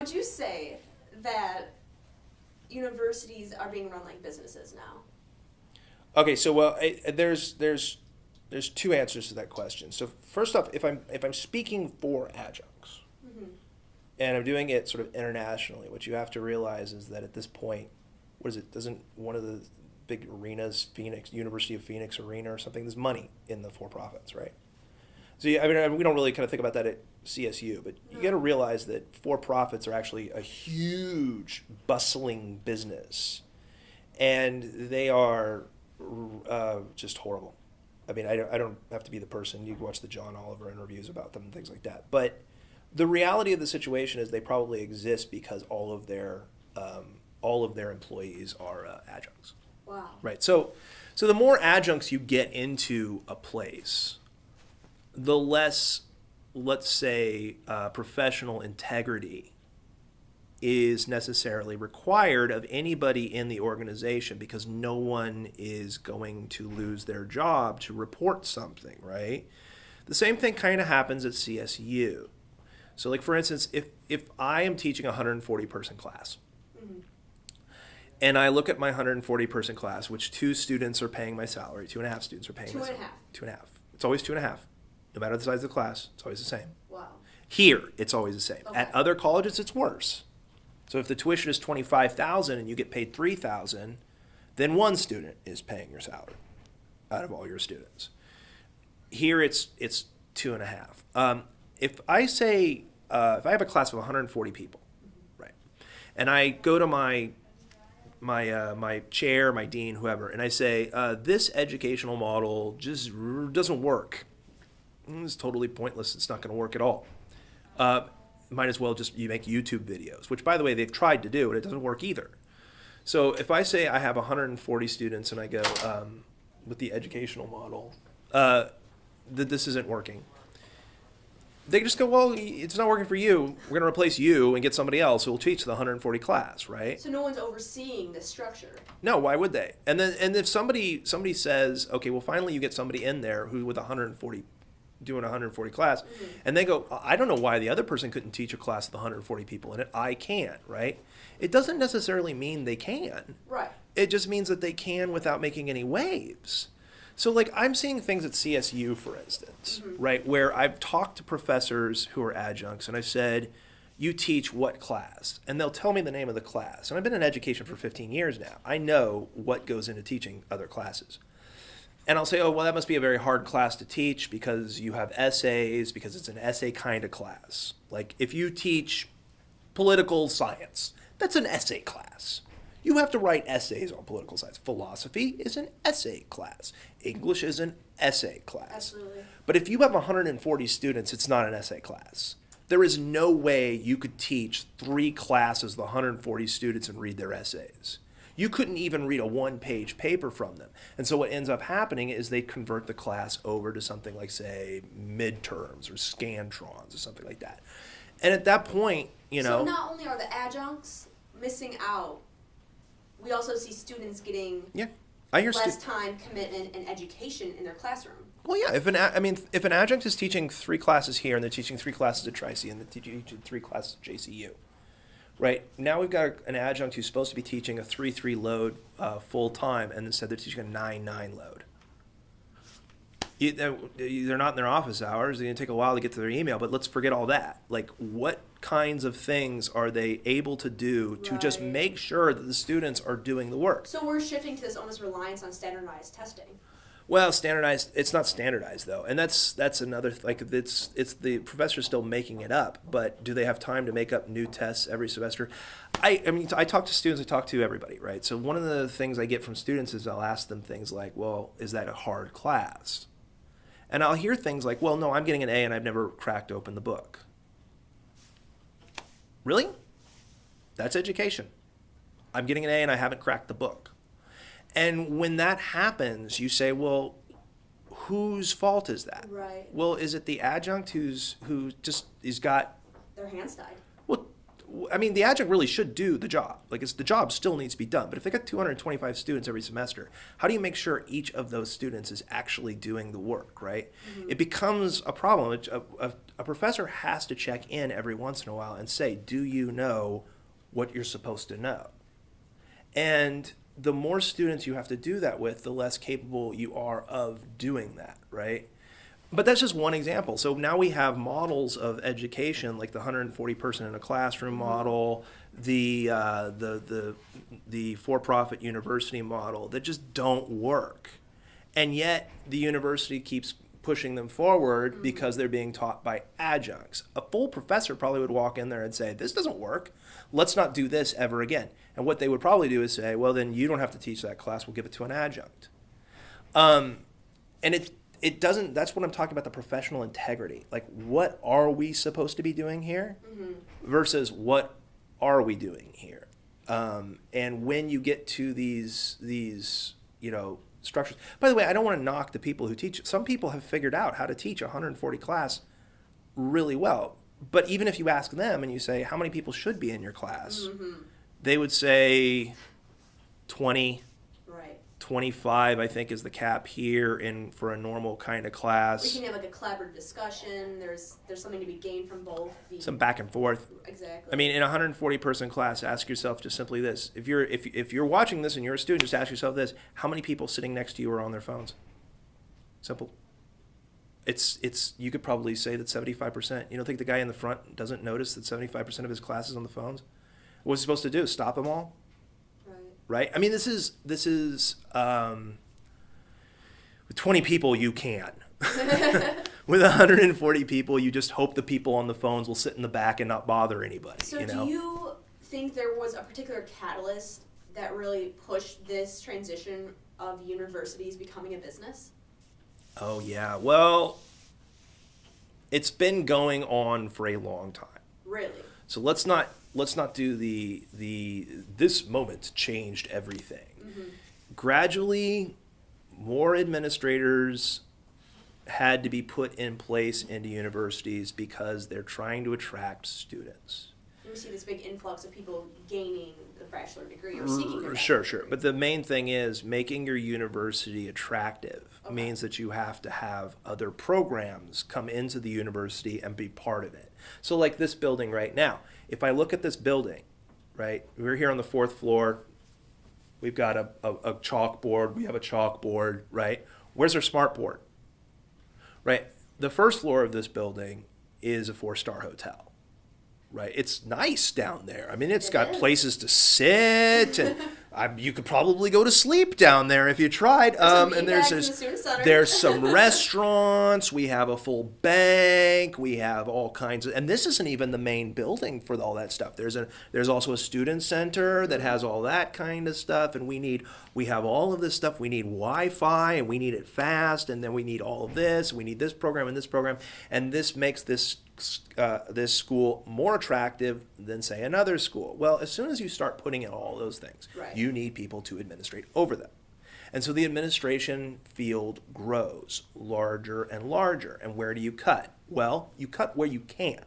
Would you say that universities are being run like businesses now? Okay, so there's two answers to that question. So first off, if I'm speaking for adjuncts Mm-hmm. and I'm doing it sort of internationally, what you have to realize is that at this point, what is it? Doesn't one of the big arenas, Phoenix University of Phoenix Arena or something? There's money in the for-profits, right? So yeah, I mean, we don't really kind of think about that at CSU, but you got to realize that for-profits are actually a huge, bustling business, and they are just horrible. I mean, I don't have to be the person. You can watch the John Oliver interviews about them and things like that. But the reality of the situation is they probably exist because all of their employees are adjuncts. Wow. Right. So the more adjuncts you get into a place, the less, let's say, professional integrity is necessarily required of anybody in the organization because no one is going to lose their job to report something, right? The same thing kind of happens at CSU. So like for instance, if I am teaching a 140 person class, Mm-hmm. and I look at my 140 person class, which 2 students are paying my salary, 2.5 students are paying Two my and a salary. half. 2.5. It's always 2.5. No matter the size of the class, it's always the same. Wow. Here, it's always the same. Okay. At other colleges, it's worse. So if the tuition is $25,000 and you get paid $3,000, then 1 student is paying your salary out of all your students. Here, it's 2.5. If I say if I have a class of 140 people, right, and I go to my chair, my dean, whoever, and I say this educational model just doesn't work. It's totally pointless. It's not going to work at all. Might as well just you make YouTube videos, which, by the way, they've tried to do, and it doesn't work either. So if I say I have 140 students and I go with the educational model, that this isn't working, they just go, well, it's not working for you. We're going to replace you and get somebody else who will teach the 140 class, right? So no one's overseeing this structure. No, why would they? And if somebody says, okay, well, finally you get somebody in there who with 140 doing a 140 class, Mm-hmm. and they go, I don't know why the other person couldn't teach a class with 140 people in it. I can, right? It doesn't necessarily mean they can. Right. It just means that they can without making any waves. So, like, I'm seeing things at CSU, for instance, Mm-hmm. right, where I've talked to professors who are adjuncts, and I've said, you teach what class? And they'll tell me the name of the class. And I've been in education for 15 years now. I know what goes into teaching other classes. And I'll say, oh, well, that must be a very hard class to teach because you have essays, because it's an essay kind of class. Like, if you teach political science, that's an essay class. You have to write essays on political science. Philosophy is an essay class. English is an essay class. Absolutely. But if you have 140 students, it's not an essay class. There is no way you could teach 3 classes of 140 students and read their essays. You couldn't even read a 1-page paper from them. And so what ends up happening is they convert the class over to something like, say, midterms or scantrons or something like that. And at that point, So not only are the adjuncts missing out, we also see students getting yeah, I hear less time, commitment, and education in their classroom. Well, yeah. If an adjunct is teaching 3 classes here and they're teaching 3 classes at Tri-C and they're teaching 3 classes at JCU, right? Now we've got an adjunct who's supposed to be teaching a 3-3 load full time, and instead they're teaching a 9-9 load. They're not in their office hours. They're going to take a while to get to their email, but let's forget all that. Like, what kinds of things are they able to do to just Right. make sure that the students are doing the work? So we're shifting to this almost reliance on standardized testing. Well, standardized. It's not standardized though, and that's another it's the professor's still making it up. But do they have time to make up new tests every semester? I mean, I talk to students. I talk to everybody, right? So one of the things I get from students is I'll ask them things like, "Well, is that a hard class?" And I'll hear things like, "Well, no, I'm getting an A, and I've never cracked open the book." Really? That's education. I'm getting an A, and I haven't cracked the book. And when that happens, you say, well, whose fault is that? Right. Well, is it the adjunct who's got, Their hands tied. well, I mean, the adjunct really should do the job. Like, the job still needs to be done. But if they got 225 students every semester, how do you make sure each of those students is actually doing the work, right? Mm-hmm. It becomes a problem. A professor has to check in every once in a while and say, do you know what you're supposed to know? And the more students you have to do that with, the less capable you are of doing that, right? But that's just one example. So now we have models of education, like the 140 person in a classroom model, the for-profit university model, that just don't work. And yet the university keeps pushing them forward because they're being taught by adjuncts. A full professor probably would walk in there and say, this doesn't work. Let's not do this ever again. And what they would probably do is say, well, then you don't have to teach that class. We'll give it to an adjunct. And it doesn't, that's what I'm talking about, the professional integrity. Like, what are we supposed to be doing here versus what are we doing here? And when you get to these structures. By the way, I don't want to knock the people who teach. Some people have figured out how to teach a 140 class really well. But even if you ask them and you say, how many people should be in your class? They would say 20. 25, I think, is the cap here for a normal kind of class. We can have like a collaborative discussion. There's something to be gained from both. Some back and forth. Exactly. I mean, in a 140 person class, ask yourself just simply this: if you're watching this and you're a student, just ask yourself this: how many people sitting next to you are on their phones? Simple. It's you could probably say that 75%. You don't think the guy in the front doesn't notice that 75% of his class is on the phones? What's he supposed to do? Stop them all? Right? I mean, this is with 20 people, you can. With 140 people, you just hope the people on the phones will sit in the back and not bother anybody. So do you think there was a particular catalyst that really pushed this transition of universities becoming a business? Oh, yeah. Well, it's been going on for a long time. Really? So let's not do this moment changed everything. Gradually, more administrators had to be put in place into universities because they're trying to attract students. We see this big influx of people gaining the bachelor degree or seeking their Sure. degree. But the main thing is making your university attractive means that you have to have other programs come into the university and be part of it. So like this building right now, if I look at this building, right, we're here on the 4th floor, we've got a chalkboard, we have a chalkboard, right? Where's our smartboard? Right, the 1st floor of this building is a 4-star hotel. Right, it's nice down there. I mean, it's got places to sit, and you could probably go to sleep down there if you tried. And there's some restaurants. We have a full bank. We have all kinds of, and this isn't even the main building for all that stuff. There's also a student center that has all that kind of stuff, and we have all of this stuff. We need Wi-Fi, and we need it fast, and then we need all of this. We need this program and this program, and this makes this school more attractive than, say, another school. Well, as soon as you start putting in all those things, you need people to administrate over them. And so the administration field grows larger and larger. And where do you cut? Well, you cut where you can.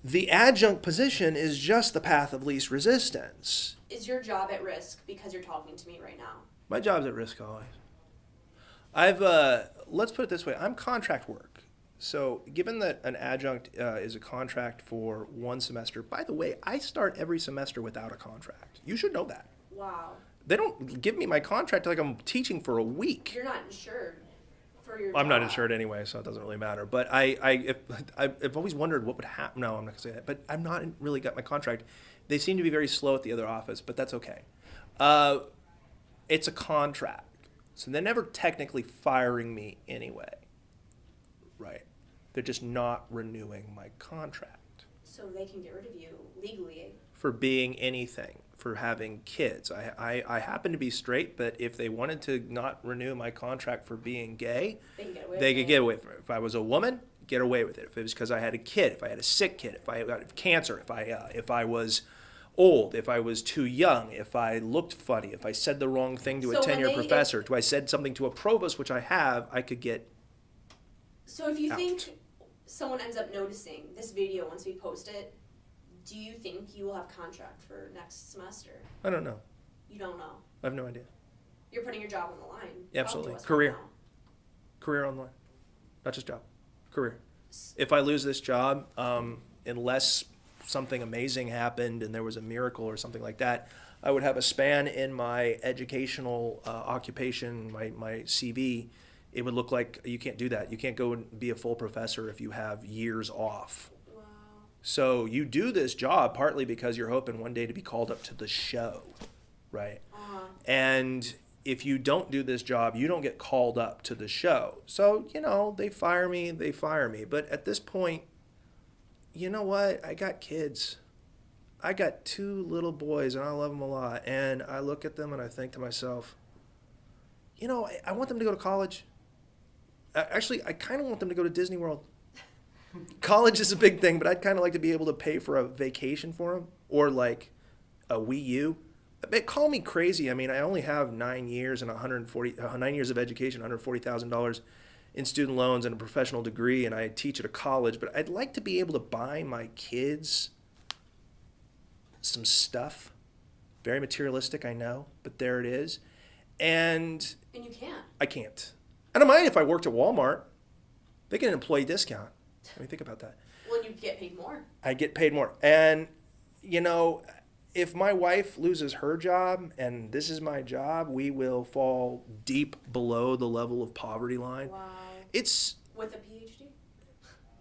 The adjunct position is just the path of least resistance. Is your job at risk because you're talking to me right now? My job's at risk always. Let's put it this way, I'm contract work. So given that an adjunct is a contract for 1 semester, by the way, I start every semester without a contract. You should know that. Wow. They don't give me my contract like I'm teaching for a week. You're not insured for your I'm job. not insured anyway, so it doesn't really matter. But I've always wondered what would happen. No, I'm not going to say that. But I've not really got my contract. They seem to be very slow at the other office, but that's okay. It's a contract. So they're never technically firing me anyway. Right. They're just not renewing my contract. So they can get rid of you legally. For being anything, for having kids. I happen to be straight, but if they wanted to not renew my contract for being gay, they could get away with it. If I was a woman, get away with it. If it was because I had a kid, if I had a sick kid, if I got cancer, if I was old, if I was too young, if I looked funny, if I said the wrong thing to a tenured professor, if I said something to a provost, which I have, I could get So if you out. think someone ends up noticing this video once we post it, Do you think you will have contract for next semester? I don't know. You don't know. I have no idea. You're putting your job on the line. Absolutely. Talk to us Career. right now. Career online. Not just job. Career. If I lose this job, unless something amazing happened and there was a miracle or something like that, I would have a span in my educational occupation, my CV. It would look like you can't do that. You can't go and be a full professor if you have years off. Wow. So you do this job partly because you're hoping one day to be called up to the show, right? Uh-huh. And if you don't do this job, you don't get called up to the show. So, they fire me. But at this point, you know what? I got kids. I got 2 little boys, and I love them a lot. And I look at them and I think to myself, I want them to go to college. Actually, I kind of want them to go to Disney World. College is a big thing, but I'd kind of like to be able to pay for a vacation for them, or like a Wii U. Call me crazy. I mean, I only have 9 years and 9 years of education, $140,000 in student loans and a professional degree, and I teach at a college. But I'd like to be able to buy my kids some stuff. Very materialistic, I know, but there it is. And you can't. I can't. I don't mind if I worked at Walmart. They get an employee discount. I mean, think about that. Well, you get paid more. I get paid more. And, if my wife loses her job and this is my job, we will fall deep below the level of poverty line. Wow. It's... With a PhD?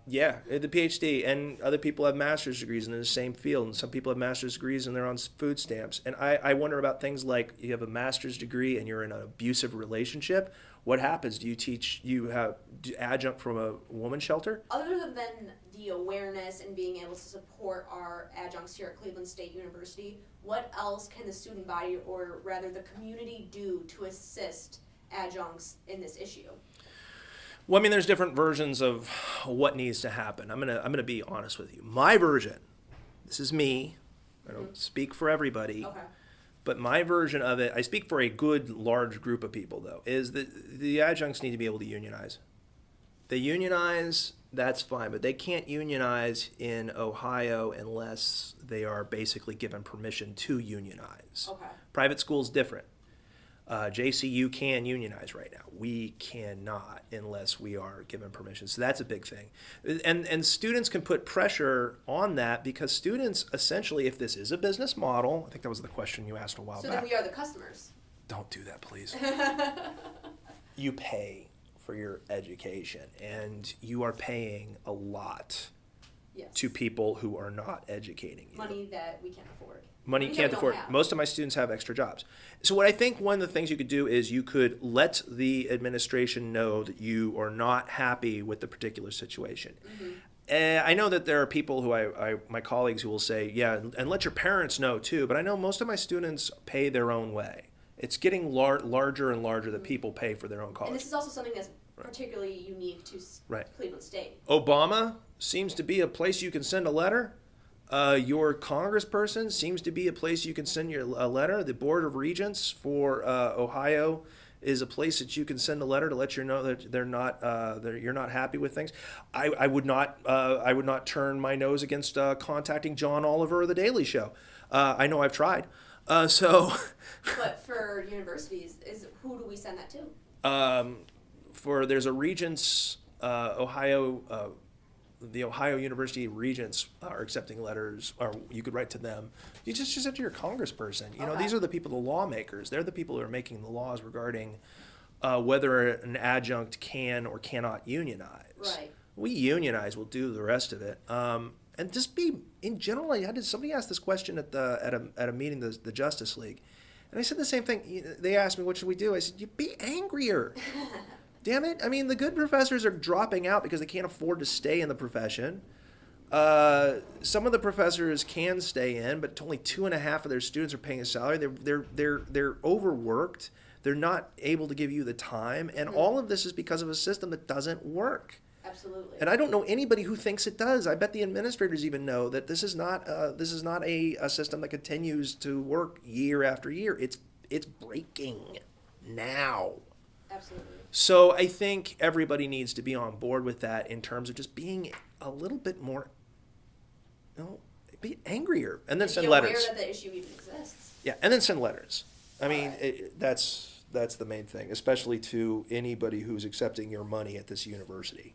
Yeah, the PhD. And other people have master's degrees in the same field. And some people have master's degrees and they're on food stamps. And I wonder about things like you have a master's degree and you're in an abusive relationship. What happens? Do you have adjunct from a woman's shelter? Other than the awareness and being able to support our adjuncts here at Cleveland State University, what else can the student body, or rather the community, do to assist adjuncts in this issue? Well, I mean, there's different versions of what needs to happen. I'm gonna be honest with you. My version, this is me. I don't speak for everybody. Okay. But my version of it, I speak for a good large group of people, though, is that the adjuncts need to be able to unionize. They unionize, that's fine, but they can't unionize in Ohio unless they are basically given permission to unionize. Okay. Private school's different. JCU can unionize right now. We cannot unless we are given permission. So that's a big thing. And students can put pressure on that because students essentially, if this is a business model, I think that was the question you asked a while back. So then we are the customers. Don't do that, please. You pay for your education and you are paying a lot to people who are not educating you. Money that we can't afford. Money you can't afford. Most of my students have extra jobs. So what I think one of the things you could do is you could let the administration know that you are not happy with the particular situation. Mm-hmm. I know that there are people who my colleagues who will say, yeah, and let your parents know too, but I know most of my students pay their own way. It's getting larger and larger that people pay for their own college. And this is also something that's particularly unique to Cleveland State. Obama seems to be a place you can send a letter. Your congressperson seems to be a place you can send a letter. The Board of Regents for Ohio is a place that you can send a letter to let you know that you're not happy with things. I would not turn my nose against contacting John Oliver or The Daily Show. I know I've tried. But for universities, who do we send that to? There's a Regents, Ohio. The Ohio University Regents are accepting letters, or you could write to them. You just send to your congressperson. These are the people, the lawmakers. They're the people who are making the laws regarding whether an adjunct can or cannot unionize. Right. We unionize. We'll do the rest of it. And just be in general. Somebody asked this question at a meeting, the Justice League, and I said the same thing. They asked me, "What should we do?" I said, "You be angrier." Damn it. I mean, the good professors are dropping out because they can't afford to stay in the profession. Some of the professors can stay in, but only 2.5 of their students are paying a salary. They're overworked. They're not able to give you the time. And all of this is because of a system that doesn't work. Absolutely. And I don't know anybody who thinks it does. I bet the administrators even know that this is not a system that continues to work year after year. It's breaking now. Absolutely. So I think everybody needs to be on board with that in terms of just being a little bit more, be angrier, and then Be send aware letters. that the issue even exists. Yeah, and then send letters. I mean, Alright. that's the main thing, especially to anybody who's accepting your money at this university.